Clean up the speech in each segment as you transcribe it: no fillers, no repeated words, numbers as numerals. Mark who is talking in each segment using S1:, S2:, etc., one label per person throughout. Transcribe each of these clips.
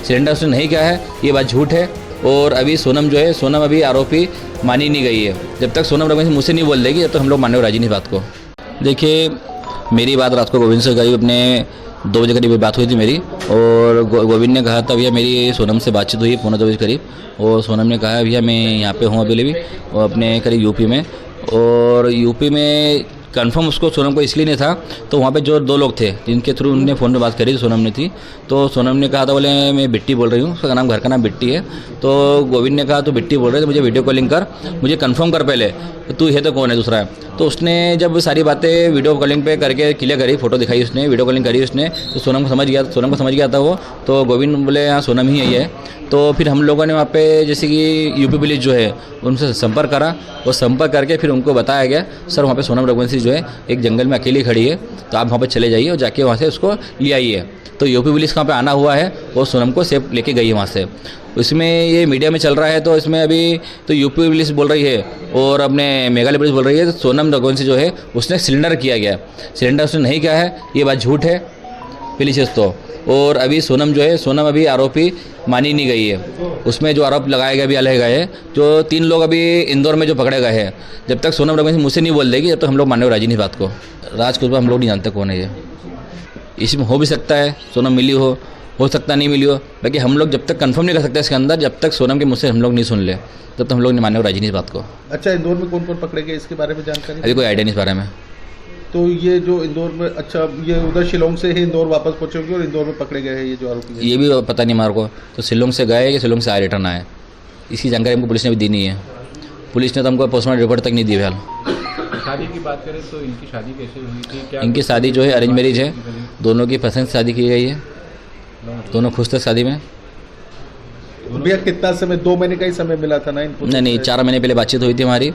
S1: Cylinder उसने नहीं किया है, ये बात झूठ है। और अभी सोनम जो है, सोनम अभी आरोपी मानी नहीं गई है। जब तक सोनम रघुवंशी मुझसे नहीं बोल देगी, जब तक हम लोग मानने को राजी नहीं बात को। देखिए, मेरी बात रात को गोविंद से करीब अपने 2 बजे करीब बात हुई थी मेरी, और गोविंद ने कहा था भैया मेरी सोनम से बातचीत हुई 2:45 बजे करीब, और सोनम ने कहा भैया मैं यहाँ पे हूँ अभी भी, और अपने करीब यूपी में। और यूपी में कंफर्म उसको सोनम को इसलिए नहीं था, तो वहाँ पे जो 2 लोग थे जिनके थ्रू उन्होंने फ़ोन पे बात करी थी, सोनम ने थी। तो सोनम ने कहा था बोले मैं बिट्टी बोल रही हूँ, उसका नाम, घर का नाम बिट्टी है। तो गोविंद ने कहा तो बिट्टी बोल रहे तो मुझे वीडियो कॉलिंग कर, मुझे कंफर्म कर पहले तू है तो कौन है दूसरा है। तो उसने जब सारी बातें वीडियो कॉलिंग पे करके क्लियर करी, फोटो दिखाई उसने, वीडियो कॉलिंग करी उसने, तो सोनम को समझ गया था वो। तो गोविंद बोले हाँ सोनम ही है। तो फिर हम लोगों ने वहाँ पे जैसे कि यूपी पुलिस जो है उनसे संपर्क करा, और संपर्क करके फिर उनको बताया गया सर वहाँ पे सोनम रघुवंशी जो है एक जंगल में अकेली खड़ी है, तो आप वहाँ पे चले जाइए और जाके वहाँ से उसको ले आइए। तो यूपी पुलिस वहाँ पे आना हुआ है और सोनम को सेफ लेके गई है वहाँ से। इसमें ये मीडिया में चल रहा है, तो इसमें अभी तो यूपी पुलिस बोल रही है और अपने मेघालय पुलिस बोल रही है तो सोनम रघुवंशी जो है उसने सिलेंडर किया गया, सिलेंडर उसने नहीं किया है, ये बात झूठ है पहली चीज़ तो। और अभी सोनम जो है, सोनम अभी आरोपी मानी नहीं गई है। उसमें जो आरोप लगाए गए अभी अलग गए हैं, जो 3 लोग अभी इंदौर में जो पकड़े गए हैं, जब तक सोनम रघुवंशी मुझसे नहीं बोल देगी, जब तक हम लोग मानने को राजी नहीं बात को। राज कुछ हम लोग नहीं जानते कौन है ये। इसमें हो भी सकता है सोनम मिली हो सकता नहीं मिली हो, बाकी हम लोग जब तक कंफर्म नहीं कर सकते इसके अंदर, जब तक सोनम के मुझसे हम लोग नहीं सुन ले, तब तक हम लोग नहीं मानने को राजी नहीं इस बात को।
S2: अच्छा, इंदौर में कौन कौन पकड़े गए इसके बारे में जानकारी?
S1: अभी कोई आइडिया नहीं इस बारे में।
S2: तो ये जो इंदौर में, अच्छा ये उधर शिलोंग से ही इंदौर वापस पहुंचे होंगे और इंदौर में पकड़े गए हैं ये जो आरोपी हैं?
S1: ये भी पता नहीं हमारे को, तो शिलोंग से गए कि शिलोंग से आए रिटर्न आए, इसकी जानकारी हमको पुलिस ने भी दी नहीं है। पुलिस ने तो हमको पोस्टमार्टम रिपोर्ट तक नहीं दी फिलहाल।
S3: शादी की बात करें तो इनकी शादी कैसे हुई थी? क्या
S1: इनकी शादी जो है अरेंज मैरिज है, दोनों की पसंद से शादी की गई है, दोनों खुश थे शादी में।
S2: भैया कितना समय, 2 महीने का ही समय मिला था ना इनको?
S1: नहीं, 4 महीने पहले बातचीत हुई थी हमारी,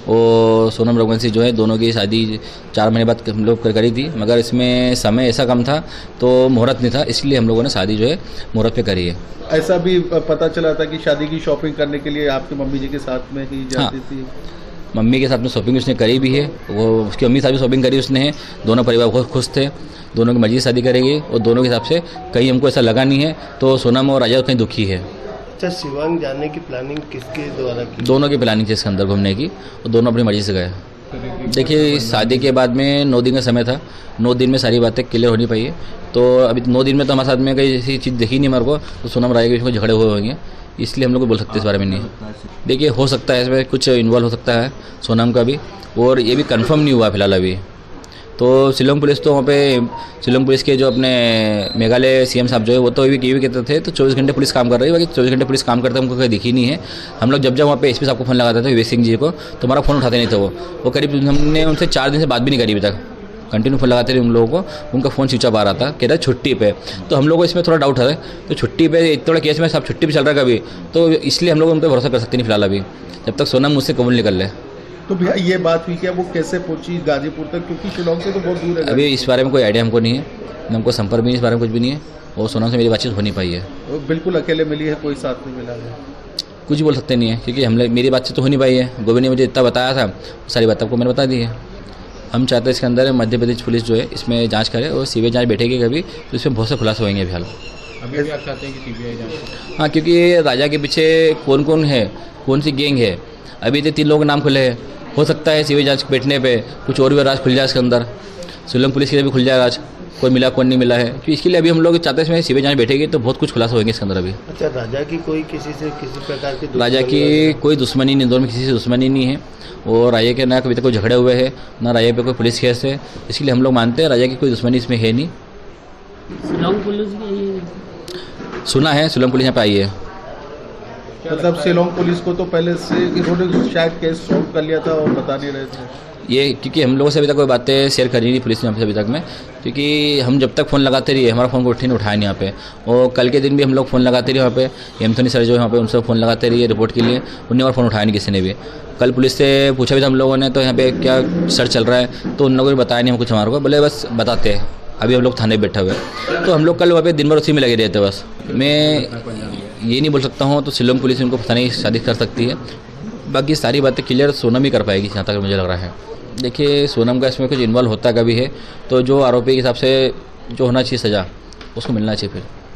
S1: और सोनम रघुवंशी जो है दोनों की शादी 4 महीने बाद हम लोग करी थी, मगर इसमें समय ऐसा कम था तो मुहूर्त नहीं था, इसलिए हम लोगों ने शादी जो है मुहूर्त पे करी है।
S2: ऐसा भी पता चला था कि शादी की शॉपिंग करने के लिए आपकी मम्मी जी के साथ में ही जाती थी?
S1: मम्मी के साथ में शॉपिंग उसने करी भी है, वो उसकी मम्मी के साथ भी शॉपिंग करी उसने है। दोनों परिवार बहुत खुश थे, दोनों की मर्जी से शादी करेगी, और दोनों के हिसाब से कहीं हमको ऐसा लगा नहीं है। तो सोनम और राजा कहीं दुखी है।
S4: अच्छा, शिवांग जाने की प्लानिंग किसके द्वारा की?
S1: दोनों की प्लानिंग थी इसके अंदर घूमने की, और दोनों अपनी मर्जी से गए। देखिए, शादी के बाद में 9 दिन का समय था, 9 दिन में सारी बातें क्लियर होनी पाई है। तो अभी 9 दिन में तो हमारे साथ में कहीं ऐसी चीज़ दिखी नहीं मेरे को, तो सोनम राजा के बीच में झगड़े हुए होंगे, इसलिए हम लोग बोल सकते हैं इस बारे में नहीं। देखिए, हो सकता है इसमें कुछ इन्वॉल्व हो सकता है सोनम का भी, और ये भी कंफर्म नहीं हुआ फिलहाल अभी। तो शिलोंग पुलिस तो वहाँ पे, शिलोंग पुलिस के जो अपने मेघालय सीएम साहब जो है वो तो ये भी कहते थे तो 24 घंटे पुलिस काम कर रही है, बाकी 24 घंटे पुलिस काम करते हमको कहीं दिखी नहीं है। हम लोग जब वहाँ पे एसपी साहब को फ़ोन लगाते थे, विवेक सिंह जी को, तो हमारा फ़ोन उठाते नहीं थे वो करीब हमने उनसे 4 दिन से बात भी नहीं करी अभी तक। कंटिन्यू फ़ोन लगाते रहे उन लोगों को, उनका फ़ोन स्विच ऑफ आ रहा था, कह रहा छुट्टी पे। तो हम लोग को इसमें थोड़ा डाउट है, तो छुट्टी पे इतना केस में सब छुट्टी पे चल रहा है कभी, तो इसलिए हम लोग उन पर भरोसा कर सकते नहीं फिलहाल अभी, जब तक सोनम मुझसे कबूल निकल ले।
S2: तो भैया ये बात हुई क्या, वो कैसे पहुंची गाजीपुर तक, क्योंकि शिलोंग से तो बहुत दूर है?
S1: अभी इस बारे में कोई आइडिया हमको नहीं है, हमको संपर्क भी नहीं, इस बारे में कुछ भी नहीं है, और सोनम से मेरी बातचीत हो नहीं पाई है।
S2: तो बिल्कुल अकेले मिली है, कोई साथ नहीं मिला है?
S1: कुछ बोल सकते नहीं है, क्योंकि मेरी बातचीत तो हो नहीं पाई है। गोविंद ने मुझे इतना बताया था, सारी बात आपको मैंने बता दी है। हम चाहते हैं इसके अंदर मध्य प्रदेश पुलिस जो है इसमें जांच करे, और सीबीआई जांच बैठेगी कभी, तो इसमें बहुत से खुलासे होंगे फिलहाल।
S3: अभी भी आप चाहते हैं कि सीबीआई जांच?
S1: हाँ, क्योंकि राजा के पीछे कौन कौन है, कौन सी गैंग है, अभी तो 3 लोगों के नाम खुले हैं। हो सकता है सीबीआई जांच बैठने पे कुछ और भी राज खुल जाए इसके अंदर, शिलोंग पुलिस के लिए भी खुल जाए राज, कोई मिला कौन नहीं मिला है। तो इसके लिए अभी हम लोग चाहते हैं सीबीआई जांच बैठेगी तो बहुत कुछ खुलासा होंगे इसके अंदर अभी।
S4: अच्छा, राजा की कोई किसी से किसी प्रकार की
S1: राजा की कोई दुश्मनी नहीं, इंदौर में किसी से दुश्मनी नहीं है, और राजा के ना कभी तक कोई झगड़े हुए हैं, ना राजा पे कोई पुलिस केस है, इसलिए हम लोग मानते हैं राजा की कोई दुश्मनी इसमें है नहीं।
S5: शिलोंग पुलिस
S1: सुना है शिलोंग पुलिस यहाँ पे आई है।
S2: मतलब शिलोंग पुलिस को तो पहले से इन्होंने शायद केस सॉल्व कर लिया था और बता नहीं रहे थे
S1: ये, क्योंकि हम लोगों से अभी तक कोई बातें शेयर करी नहीं पुलिस ने हमसे अभी तक में, क्योंकि हम जब तक फ़ोन लगाते रहिए हमारा फ़ोन को उठे नहीं उठाया नहीं यहाँ पे। और कल के दिन भी हम लोग फ़ोन लगाते रहे वहाँ पे, एंथोनी सर जो है वहाँ पे, उनसे फ़ोन लगाते रहिए रिपोर्ट के लिए, उन्होंने हमारा फ़ोन उठाया नहीं किसी ने भी। कल पुलिस से पूछा भी था हम लोगों ने, तो यहाँ पे क्या सर्च चल रहा है, तो उन लोगों ने बताया नहीं हम कुछ हमारे को, बोले बस बताते हैं, अभी हम लोग थाने बैठे हुए। तो हम लोग कल वहाँ पे दिन भर उसी में लगे रहते बस। मैं ये नहीं बोल सकता हूँ, तो शिलोंग पुलिस उनको पता नहीं शादी कर सकती है, बाकी सारी बातें क्लियर सोनम ही कर पाएगी जहाँ तक मुझे लग रहा है। देखिए, सोनम का इसमें कुछ इन्वॉल्व होता कभी है, तो जो आरोपी के हिसाब से जो होना चाहिए सज़ा उसको मिलना चाहिए फिर।